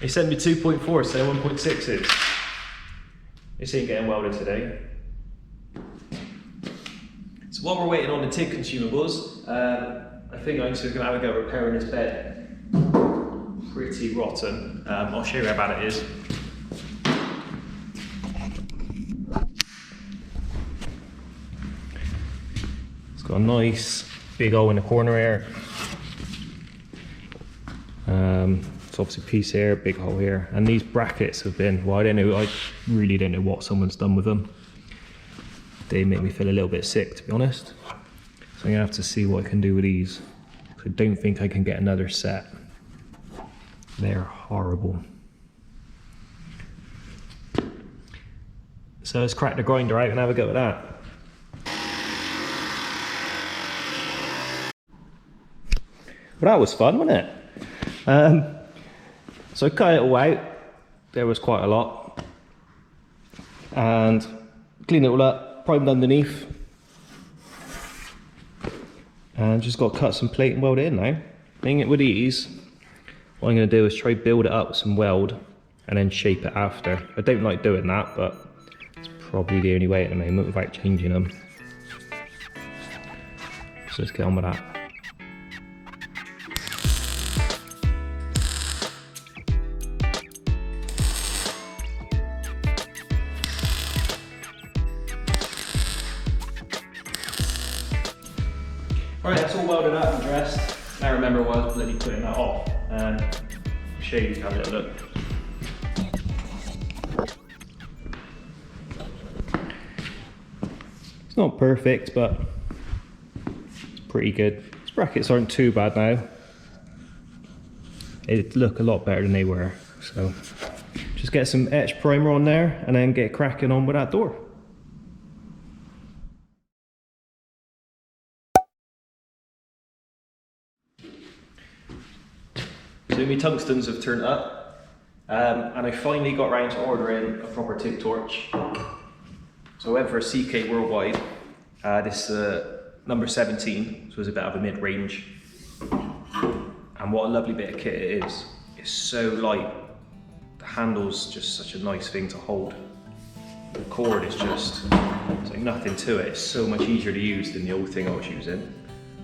They sent me 2.4, so 1.6s. This ain't getting welded today. So while we're waiting on the TIG consumables, I think I'm just gonna have a go repairing this bed. Pretty rotten. I'll show you how bad it is. It's got a nice big hole in the corner here. It's obviously a piece here, big hole here, and these brackets have been, well, I really don't know what someone's done with them. They make me feel a little bit sick, to be honest. So I'm gonna have to see what I can do with these. I don't think I can get another set. They're horrible. So let's crack the grinder out and have a go at that. Well, that was fun, wasn't it? So I cut it all out. There was quite a lot. And clean it all up, primed underneath. And just got to cut some plate and weld it in now. Thing it with these, what I'm going to do is try build it up with some weld and then shape it after. I don't like doing that, but it's probably the only way at the moment without changing them. So let's get on with that. Right, that's all welded up and dressed. Now remember why I was bloody putting that off. I'll show you, have a little look. It's not perfect, but it's pretty good. These brackets aren't too bad now. They look a lot better than they were. So just get some etch primer on there and then get cracking on with that door. So my tungstens have turned up, and I finally got around to ordering a proper TIG torch. So I went for a CK Worldwide, this number 17, so it's a bit of a mid-range. And what a lovely bit of kit it is. It's so light, the handle's just such a nice thing to hold. The cord is just, it's like nothing to it. It's so much easier to use than the old thing I was using.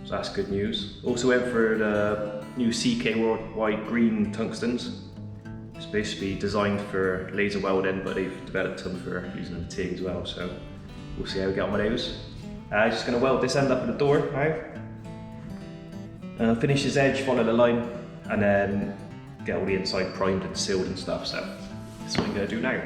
So that's good news. Also went for the new CK Worldwide green tungstens. It's basically designed for laser welding, but they've developed them for using the TIG as well. So we'll see how we get on with those. Just going to weld this end up at the door now. Finish this edge, follow the line, and then get all the inside primed and sealed and stuff. So that's what I'm going to do now.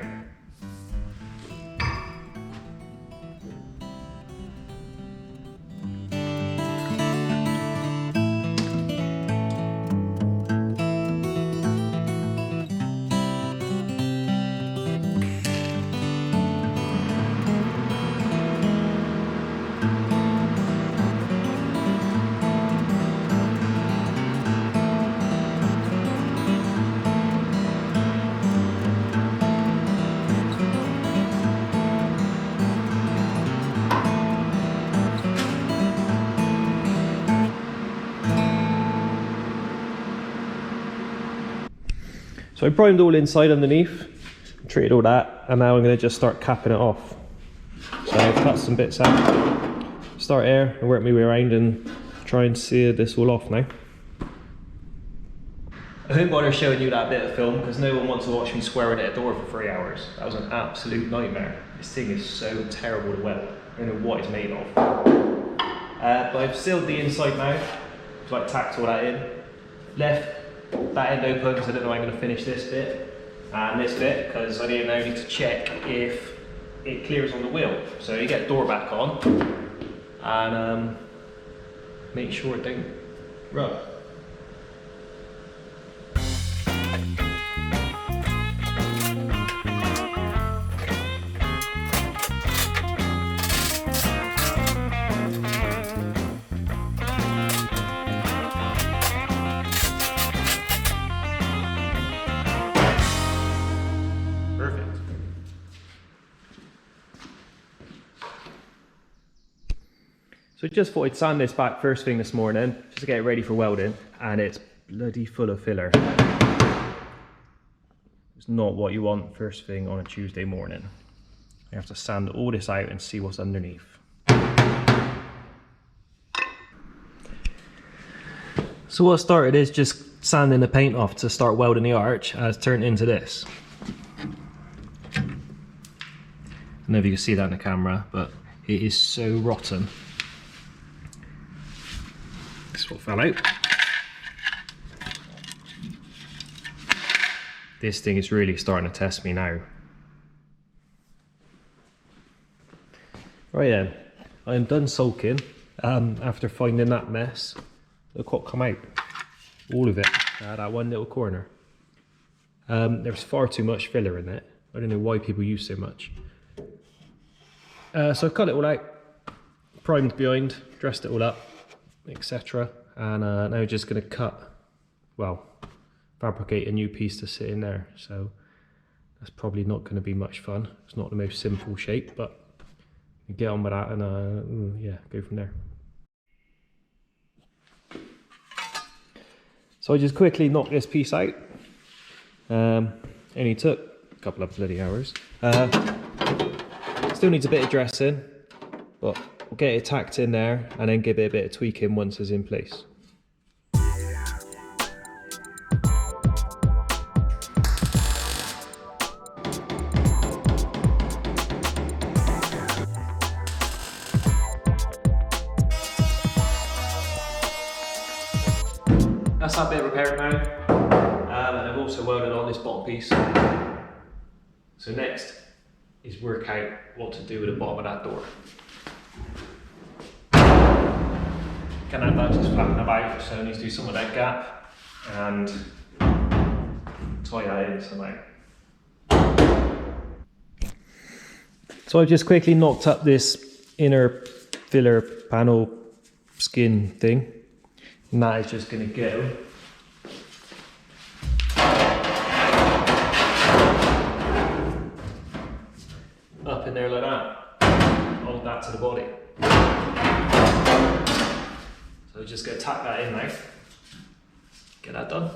So I primed all inside underneath, treated all that, and now I'm going to just start capping it off. So I've cut some bits out, start here and work my way around and try and sear this all off now. I don't bother showing you that bit of film because no one wants to watch me swearing at a door for 3 hours. That was an absolute nightmare. This thing is so terrible to weld. I don't know what it's made of. But I've sealed the inside now, so I tacked all that in. Left that end open because I don't know how I'm going to finish this bit and this bit because I now need to check if it clears on the wheel. So you get the door back on and make sure it don't rub. So I just thought I'd sand this back first thing this morning, just to get it ready for welding, and it's bloody full of filler. It's not what you want first thing on a Tuesday morning. You have to sand all this out and see what's underneath. So what started is just sanding the paint off to start welding the arch has turned into this. I don't know if you can see that in the camera, but it is so rotten. This is what fell out. This thing is really starting to test me now. Right then, I am done sulking after finding that mess. Look what come out. All of it. That one little corner. There's far too much filler in it. I don't know why people use so much. So I've cut it all out, primed behind, dressed it all up, etc. And now we're just going to fabricate a new piece to sit in there. So that's probably not going to be much fun. It's not the most simple shape, but we get on with that and yeah, go from there. So I just quickly knocked this piece out. Only took a couple of bloody hours. Still needs a bit of dressing, but we'll get it tacked in there and then give it a bit of tweaking once it's in place. That's that bit repaired now, and I've also welded on this bottom piece. So next is work out what to do with the bottom of that door. Can't have that just flapping about, so I need to do some of that gap and tie that in somehow. So I've just quickly knocked up this inner filler panel skin thing. And that is just going to go up in there like that. Hold that to the body. So we're just going to tack that in now. Get that done.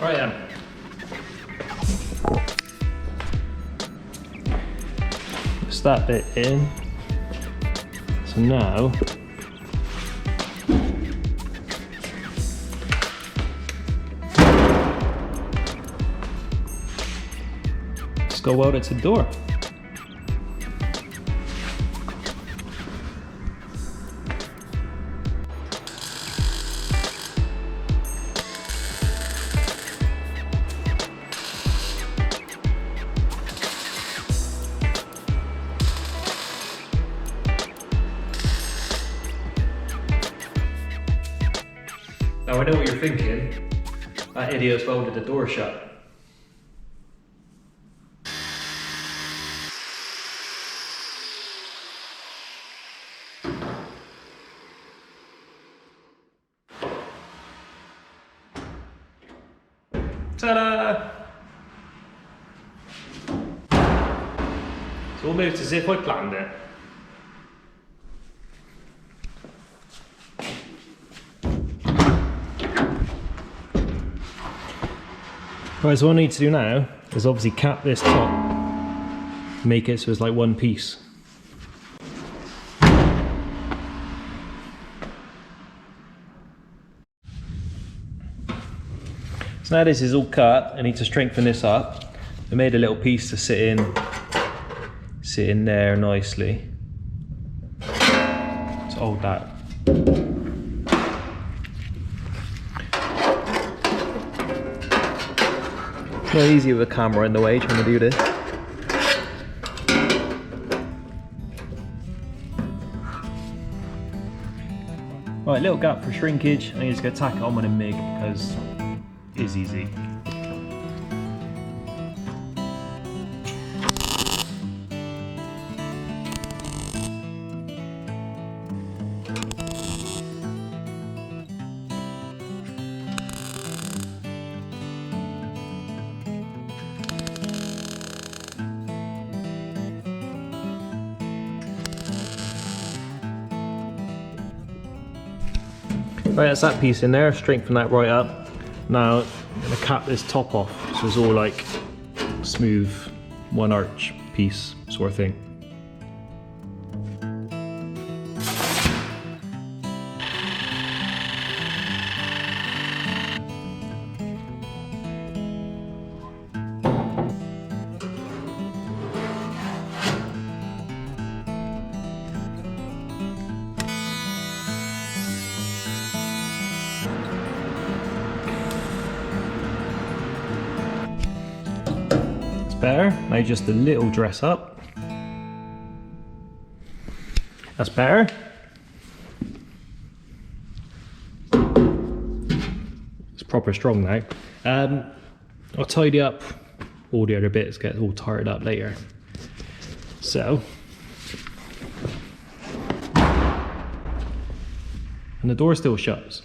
Right then. That bit in. So now just go weld it to the door. Now I know what you're thinking, that idiot's welded the door shut. Ta-da! It's almost as if I planned it. Right, so what I need to do now is obviously cap this top, make it so it's like one piece. So now this is all cut, I need to strengthen this up. I made a little piece to sit in there nicely. To hold that. Not easy with a camera in the way trying to do this. Right, little gap for shrinkage. I'm just going to tack it on with a MIG because it's easy. Right, that's that piece in there, strengthen that right up. Now I'm gonna cap this top off so it's all like smooth, one arch piece sort of thing. Better. Now just a little dress up. That's better. It's proper strong now. I'll tidy up all the other bits, get it all tied up later. So, and the door still shuts.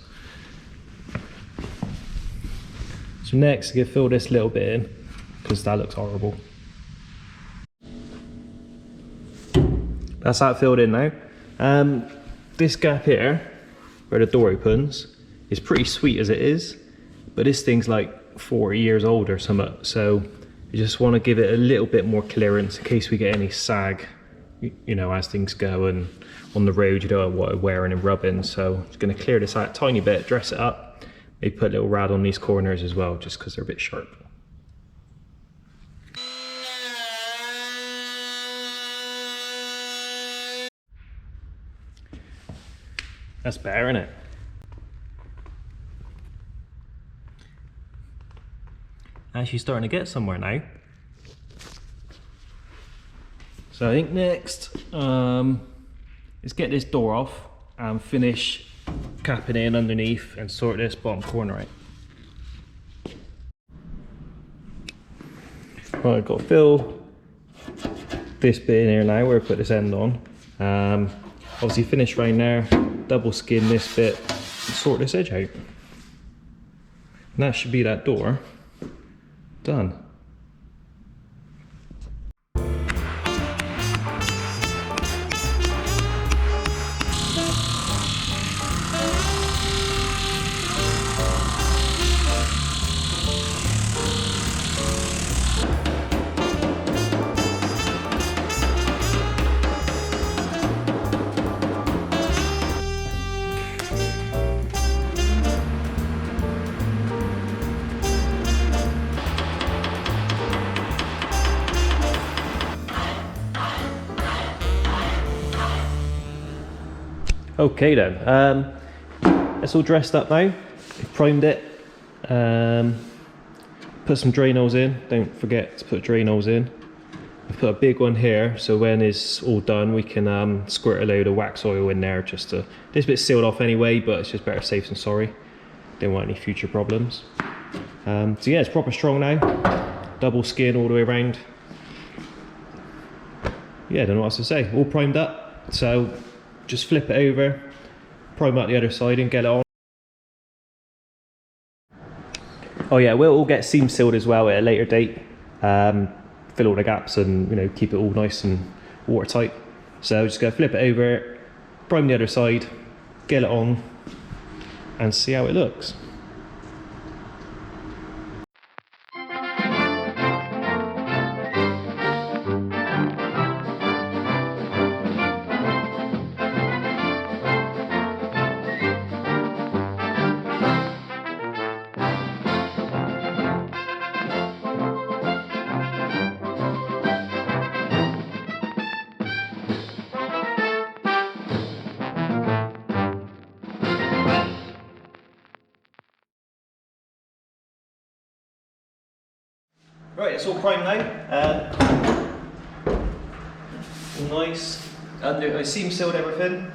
So next, you can fill this little bit in, because that looks horrible. That's that filled in now. This gap here, where the door opens, is pretty sweet as it is, but this thing's like 40 years old or something, so you just want to give it a little bit more clearance in case we get any sag, you know, as things go, and on the road you don't want it wearing and rubbing. So just going to clear this out a tiny bit, dress it up, maybe put a little rad on these corners as well, just because they're a bit sharp. That's better, isn't it? Actually starting to get somewhere now. So I think next, let's get this door off and finish capping in underneath and sort this bottom corner out. Right, I've got to fill this bit in here now where I put this end on. Obviously finish right there, double skin this bit, and sort this edge out. And that should be that door done. Okay then, it's all dressed up now. We've primed it, put some drain holes in, don't forget to put drain holes in. I've put a big one here, so when it's all done we can squirt a load of wax oil in there just to, this bit's sealed off anyway, but it's just better safe than sorry. Don't want any future problems. So yeah, it's proper strong now, double skin all the way around. Yeah, I don't know what else to say, all primed up, so just flip it over, prime out the other side and get it on. Oh yeah, we'll all get seam sealed as well at a later date. Fill all the gaps and, you know, keep it all nice and watertight. So just go flip it over, prime the other side, get it on and see how it looks. Right, it's all primed now. All nice. I seam sealed everything.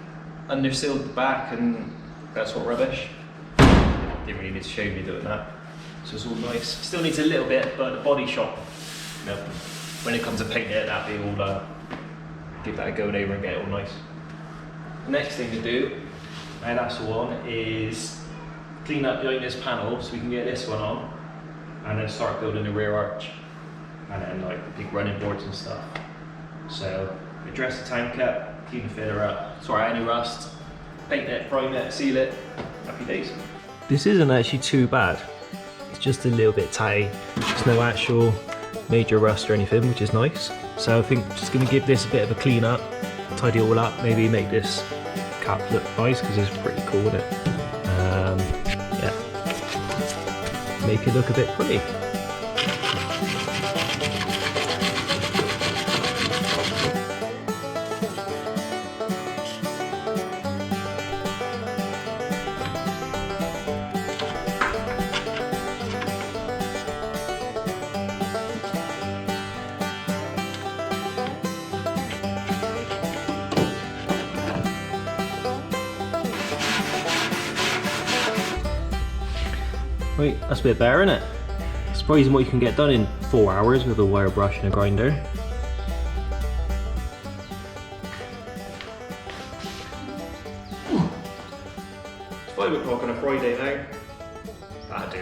Under sealed the back and that sort of rubbish. Didn't really need to show me doing that. So it's all nice. Still needs a little bit, but the body shop, you know, when it comes to painting it, that'll be all give that a go over and get it all nice. The next thing to do, and that's the one, is clean up behind this panel so we can get this one on. And then start building the rear arch and then like the big running boards and stuff. So address the tank cap, clean the filler up, sort out any rust, paint it, prime it, seal it, happy days. This isn't actually too bad. It's just a little bit tatty. There's no actual major rust or anything, which is nice. So I think just gonna give this a bit of a clean up, tidy it all up, maybe make this cap look nice because it's pretty cool, isn't it? Yeah, make it look a bit pretty. Right, that's a bit better, isn't it? Surprising what you can get done in 4 hours with a wire brush and a grinder. It's 5 o'clock on a Friday now. That'll do.